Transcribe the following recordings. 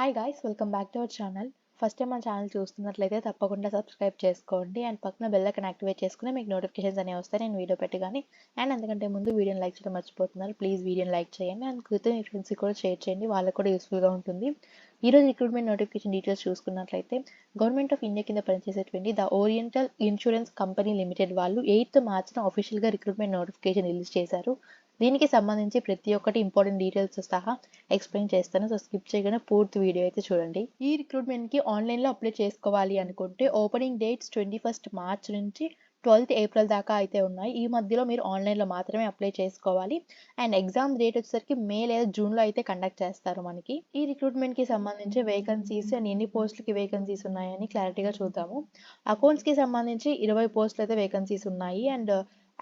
Hi guys, welcome back to our channel. First time మన channel చూస్తున్నట్లయితే తప్పకుండా subscribe చేసుకోండి అండ్ పక్కన బెల్ ఐకాన్ యాక్టివేట్ చేసుకుని మీకు నోటిఫికేషన్స్ అనేవి వస్తాయి నేను వీడియో పెట్టగానే. అండ్ అందుకంటే ముందు వీడియోని లైక్ చేయడం మర్చిపోతున్నారు, ప్లీజ్ వీడియోని లైక్ చేయండి అండ్ కుదిరితే మీ ఫ్రెండ్స్కి కూడా షేర్ చేయండి, వాళ్ళకి కూడా యూస్ఫుల్గా ఉంటుంది. ఈరోజు రిక్రూట్మెంట్ నోటిఫికేషన్ డీటెయిల్స్ చూసుకున్నట్లయితే గవర్నమెంట్ ఆఫ్ ఇండియా కింద పనిచేసేటువంటి the oriental insurance company limited వాళ్ళు 8th మార్చిన ఆఫీషియల్గా రిక్రూట్మెంట్ నోటిఫికేషన్ రిలీజ్ చేశారు. దీనికి సంబంధించి ప్రతి ఒక్కటి ఇంపార్టెంట్ డీటెయిల్స్ సహా ఎక్స్ప్లెయిన్ చేస్తాను, సో స్కిప్ చేయగానే పూర్తి వీడియో అయితే చూడండి. ఈ రిక్రూట్మెంట్కి ఆన్లైన్లో అప్లై చేసుకోవాలి అనుకుంటే ఓపెనింగ్ డేట్స్ 21st మార్చ్ నుంచి 12th ఏప్రిల్ దాకా అయితే ఉన్నాయి. ఈ మధ్యలో మీరు ఆన్లైన్లో మాత్రమే అప్లై చేసుకోవాలి అండ్ ఎగ్జామ్ డేట్ వచ్చేసరికి మే లేదా జూన్లో అయితే కండక్ట్ చేస్తారు. మనకి ఈ రిక్రూట్మెంట్కి సంబంధించి వేకెన్సీస్ అండ్ ఎన్ని పోస్టులకి వేకెన్సీస్ ఉన్నాయని క్లారిటీగా చూద్దాము. అకౌంట్స్కి సంబంధించి 20 పోస్టులు అయితే వేకెన్సీస్ ఉన్నాయి అండ్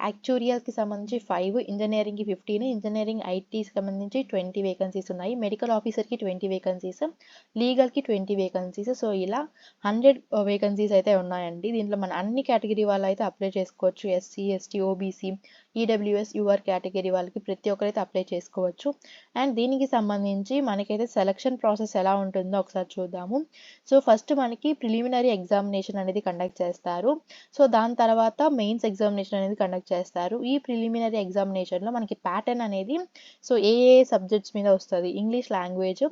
యాక్చురియల్కి సంబంధించి 5, ఇంజనీరింగ్కి 15, ఇంజనీరింగ్ ఐటీకి సంబంధించి 20 వేకెన్సీస్ ఉన్నాయి, మెడికల్ ఆఫీసర్కి 20 వేకెన్సీస్, లీగల్కి 20 వేకెన్సీస్. సో ఇలా 100 వేకెన్సీస్ అయితే ఉన్నాయండి. దీంట్లో మన అన్ని కేటగిరీ వాళ్ళు అయితే అప్లై చేసుకోవచ్చు. SC, ST, OBC, EWS, UR category వాళ్ళకి ప్రతి ఒక్కరైతే అప్లై చేసుకోవచ్చు. అండ్ దీనికి సంబంధించి మనకైతే సెలక్షన్ ప్రాసెస్ ఎలా ఉంటుందో ఒకసారి చూద్దాము. సో ఫస్ట్ మనకి ప్రిలిమినరీ ఎగ్జామినేషన్ అనేది కండక్ట్ చేస్తారు. సో దాని తర్వాత మెయిన్స్ ఎగ్జామినేషన్ అనేది కండక్ట్ చేస్తారు. ఈ ప్రిలిమినరీ ఎగ్జామినేషన్లో మనకి ప్యాటర్న్ అనేది సో ఏ సబ్జెక్ట్స్ మీద వస్తుంది: English language,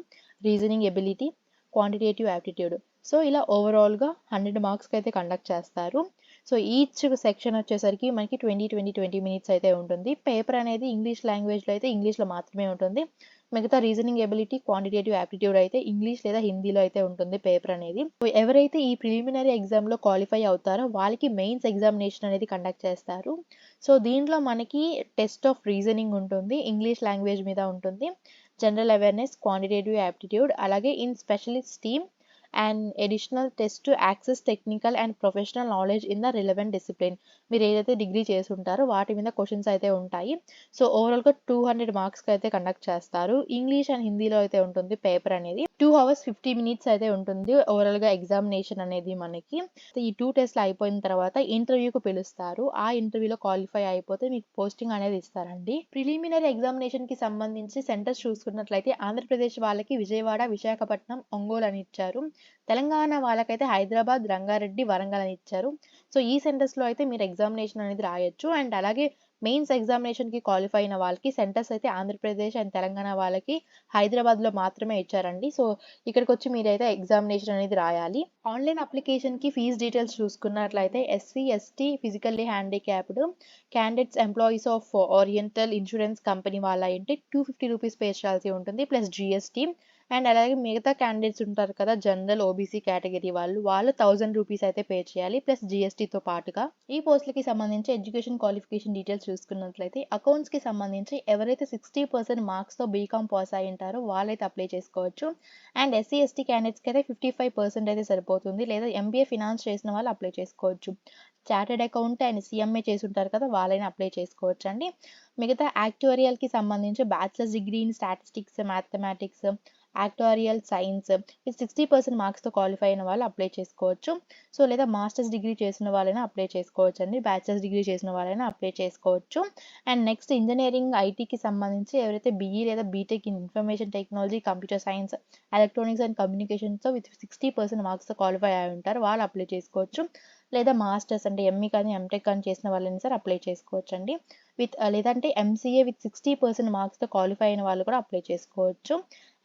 reasoning ability, quantitative aptitude. So ఇలా ఓవరాల్గా 100 మార్క్స్కి అయితే కండక్ట్ చేస్తారు. సో ఈచ్ సెక్షన్ వచ్చేసరికి మనకి 20 మినిట్స్ అయితే ఉంటుంది. పేపర్ అనేది ఇంగ్లీష్ లాంగ్వేజ్లో అయితే ఇంగ్లీష్లో మాత్రమే ఉంటుంది, మిగతా రీజనింగ్ ఎబిలిటీ, క్వాంటిటేటివ్ యాప్టిట్యూడ్ అయితే ఇంగ్లీష్ లేదా హిందీలో అయితే ఉంటుంది పేపర్ అనేది. ఎవరైతే ఈ ప్రిలిమినరీ ఎగ్జామ్లో క్వాలిఫై అవుతారో వాళ్ళకి మెయిన్స్ ఎగ్జామినేషన్ అనేది కండక్ట్ చేస్తారు. సో దీంట్లో మనకి టెస్ట్ ఆఫ్ రీజనింగ్ ఉంటుంది, ఇంగ్లీష్ లాంగ్వేజ్ మీద ఉంటుంది, జనరల్ అవేర్నెస్, క్వాంటిటేటివ్ యాప్టిట్యూడ్, అలాగే in specialist team and additional test to access technical and professional knowledge in the relevant discipline. మీరు ఏదైతే డిగ్రీ చేసి ఉంటారో వాటి మీద క్వశ్చన్స్ అయితే ఉంటాయి. సో ఓవరాల్గా 200 మార్క్స్కి అయితే కండక్ట్ చేస్తారు. ఇంగ్లీష్ అండ్ హిందీలో అయితే ఉంటుంది పేపర్ అనేది. 2 hours 50 minutes అయితే ఉంటుంది ఓవరాల్గా ఎగ్జామినేషన్ అనేది మనకి. ఈ 2 టెస్ట్లు అయిపోయిన తర్వాత ఇంటర్వ్యూకి పిలుస్తారు. ఆ ఇంటర్వ్యూలో క్వాలిఫై అయిపోతే మీకు పోస్టింగ్ అనేది ఇస్తారండి. ప్రిలిమినరీ ఎగ్జామినేషన్కి సంబంధించి సెంటర్స్ చూసుకున్నట్లయితే ఆంధ్రప్రదేశ్ వాళ్ళకి విజయవాడ, విశాఖపట్నం, ఒంగోలు అని ఇచ్చారు. తెలంగాణ వాళ్ళకైతే హైదరాబాద్, రంగారెడ్డి, వరంగల్ అని ఇచ్చారు. సో ఈ సెంటర్స్లో అయితే మీరు ఎగ్జామినేషన్ అనేది రాయొచ్చు. అండ్ అలాగే మెయిన్స్ ఎగ్జామినేషన్కి క్వాలిఫై అయిన వాళ్ళకి సెంటర్స్ అయితే ఆంధ్రప్రదేశ్ అండ్ తెలంగాణ వాళ్ళకి హైదరాబాద్లో మాత్రమే ఇచ్చారండి. సో ఇక్కడికి వచ్చి మీరైతే ఎగ్జామినేషన్ అనేది రాయాలి. ఆన్లైన్ అప్లికేషన్కి ఫీజ్ డీటెయిల్స్ చూసుకున్నట్లయితే SC, ST, physically handicapped candidates, employees of oriental insurance company వాళ్ళ ఏంటి 250 రూపీస్ పే చేయాల్సి ఉంటుంది ప్లస్ జిఎస్టీ. అండ్ అలాగే మిగతా క్యాండిడేట్స్ ఉంటారు కదా, జనరల్, ఓబీసీ కేటగిరీ వాళ్ళు 1000 రూపీస్ అయితే పే చేయాలి ప్లస్ జిఎస్టీతో పాటుగా. ఈ పోస్టులకి సంబంధించి ఎడ్యుకేషన్ క్వాలిఫికేషన్ డీటెయిల్స్ చూసుకున్నట్లయితే అకౌంట్స్కి సంబంధించి ఎవరైతే 60% మార్క్స్తో బీకామ్ పాస్ అయి ఉంటారో వాళ్ళైతే అప్లై చేసుకోవచ్చు. అండ్ ఎస్సీ, ఎస్టీ క్యాండిడేట్స్కి అయితే 55% అయితే సరిపోతుంది, లేదా ఎంబీఏ ఫినాన్స్ చేసిన వాళ్ళు అప్లై చేసుకోవచ్చు. చార్టెడ్ అకౌంట్ అండ్ సిఎంఏ చేసి ఉంటారు కదా, వాళ్ళైనా అప్లై చేసుకోవచ్చు అండి. మిగతా యాక్చువరియల్కి సంబంధించి bachelors degree in statistics, mathematics, actuarial science with 60% మార్క్స్తో క్వాలిఫై అయిన వాళ్ళు అప్లై చేసుకోవచ్చు. సో లేదా మాస్టర్స్ డిగ్రీ చేసిన వాళ్ళైనా అప్లై చేసుకోవచ్చు అండి, బ్యాచిలర్స్ డిగ్రీ చేసిన వాళ్ళైనా అప్లై చేసుకోవచ్చు. అండ్ నెక్స్ట్ ఇంజనీరింగ్ ఐటీకి సంబంధించి ఎవరైతే బీఈ లేదా BTech in information technology, computer science, electronics and కమ్యూనికేషన్స్తో విత్ 60% మార్క్స్తో క్వాలిఫై అయి ఉంటారు వాళ్ళు అప్లై చేసుకోవచ్చు. లేదా మాస్టర్స్ అంటే ఎంఈ కానీ ఎంటెక్ కానీ చేసిన వాళ్ళని సరే అప్లై చేసుకోవచ్చు అండి. లేదంటే ఎంసీఏ విత్ 60% మార్క్స్తో క్వాలిఫై అయిన వాళ్ళు కూడా అప్లై చేసుకోవచ్చు.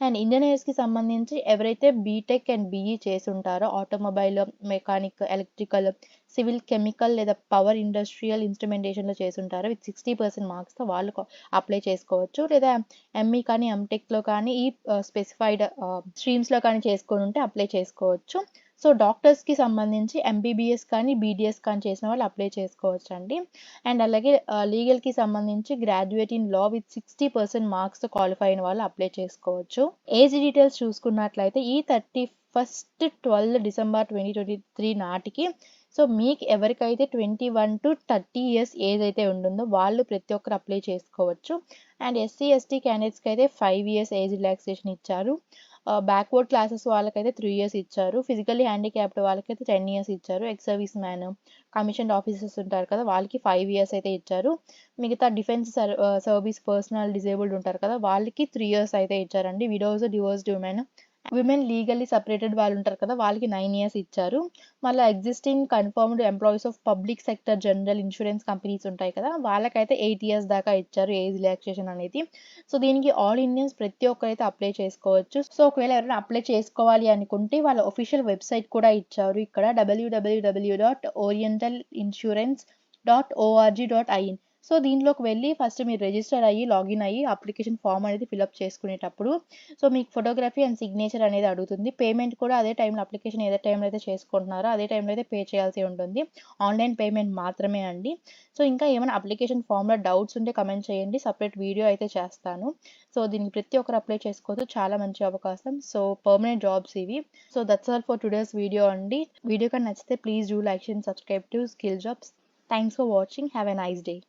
అండ్ ఇంజనీర్స్కి సంబంధించి ఎవరైతే బీటెక్ అండ్ బీఈ చేసి ఉంటారో automobile, mechanic, electrical, civil, chemical లేదా పవర్ ఇండస్ట్రియల్ ఇన్స్ట్రుమెంటేషన్లో చేసి ఉంటారో విత్ 60% మార్క్స్తో వాళ్ళు అప్లై చేసుకోవచ్చు. లేదా ఎంఈ కానీ ఎంటెక్లో కానీ ఈ స్పెసిఫైడ్ స్ట్రీమ్స్లో కానీ చేసుకొని ఉంటే అప్లై చేసుకోవచ్చు. సో డాక్టర్స్కి సంబంధించి ఎంబీబీఎస్ కానీ బీడీఎస్ కానీ చేసిన వాళ్ళు అప్లై చేసుకోవచ్చు అండి. అండ్ అలాగే లీగల్కి సంబంధించి గ్రాడ్యుయేట్ ఇన్ లా విత్ 60% మార్క్స్తో క్వాలిఫై అయిన వాళ్ళు అప్లై చేసుకోవచ్చు. ఏజ్ డీటెయిల్స్ చూసుకున్నట్లయితే ఈ 31st 12 December 2023 నాటికి సో మీకు ఎవరికైతే 21 to 30 years ఏజ్ అయితే ఉంటుందో వాళ్ళు ప్రతి ఒక్కరు అప్లై చేసుకోవచ్చు. అండ్ ఎస్సీ, ఎస్టీ క్యాండిడేట్స్కి అయితే 5 years ఏజ్ రిలాక్సేషన్ ఇచ్చారు. బ్యాక్వర్డ్ క్లాసెస్ వాళ్ళకైతే 3 years ఇచ్చారు. ఫిజికల్లీ హ్యాండిక్యాప్డ్ వాళ్ళకైతే 10 years ఇచ్చారు. Ex service man, commissioned officers ఉంటారు కదా, వాళ్ళకి 5 years అయితే ఇచ్చారు. మిగతా డిఫెన్స్ సర్వీస్ పర్సనల్ డిజేబుల్డ్ ఉంటారు కదా, వాళ్ళకి 3 years అయితే ఇచ్చారండి. Widows, divorced women women legally separated వాళ్ళు ఉంటారు కదా, వాళ్ళకి 9 ఇయర్స్ ఇచ్చారు. మళ్ళీ existing confirmed employees of public sector general insurance companies ఉంటాయి కదా, వాళ్ళకైతే 8 ఇయర్స్ దాకా ఇచ్చారు ఏజ్ రిలాక్సేషన్ అనేది. సో దీనికి ఆల్ ఇండియన్స్ ప్రతి ఒక్కరైతే అప్లై చేసుకోవచ్చు. సో ఒకవేళ ఎవరైనా అప్లై చేసుకోవాలి అనుకుంటే వాళ్ళ ఒఫీషియల్ వెబ్సైట్ కూడా ఇచ్చారు ఇక్కడ, www.orientalinsurance.org.in. సో దీంట్లోకి వెళ్ళి ఫస్ట్ మీరు రిజిస్టర్ అయ్యి లాగిన్ అయ్యి అప్లికేషన్ ఫామ్ అనేది ఫిల్అప్ చేసుకునేటప్పుడు సో మీకు ఫోటోగ్రఫీ అండ్ సిగ్నేచర్ అనేది అడుగుతుంది. పేమెంట్ కూడా అదే టైంలో, అప్లికేషన్ ఏదే టైంలో అయితే చేసుకుంటున్నారో అదే టైంలో అయితే పే చేయాల్సి ఉంటుంది. ఆన్లైన్ పేమెంట్ మాత్రమే అండి. సో ఇంకా ఏమైనా అప్లికేషన్ ఫామ్లో డౌట్స్ ఉంటే కమెంట్ చేయండి, సపరేట్ వీడియో అయితే చేస్తాను. సో దీనికి ప్రతి ఒక్కరు అప్లై చేసుకోవచ్చు, చాలా మంచి అవకాశం. సో పర్మనెంట్ జాబ్స్ ఇవి. So that's all for today's video అండి. వీడియో కానీ నచ్చితే please do like and subscribe to skill jobs. Thanks for watching. Have a nice day.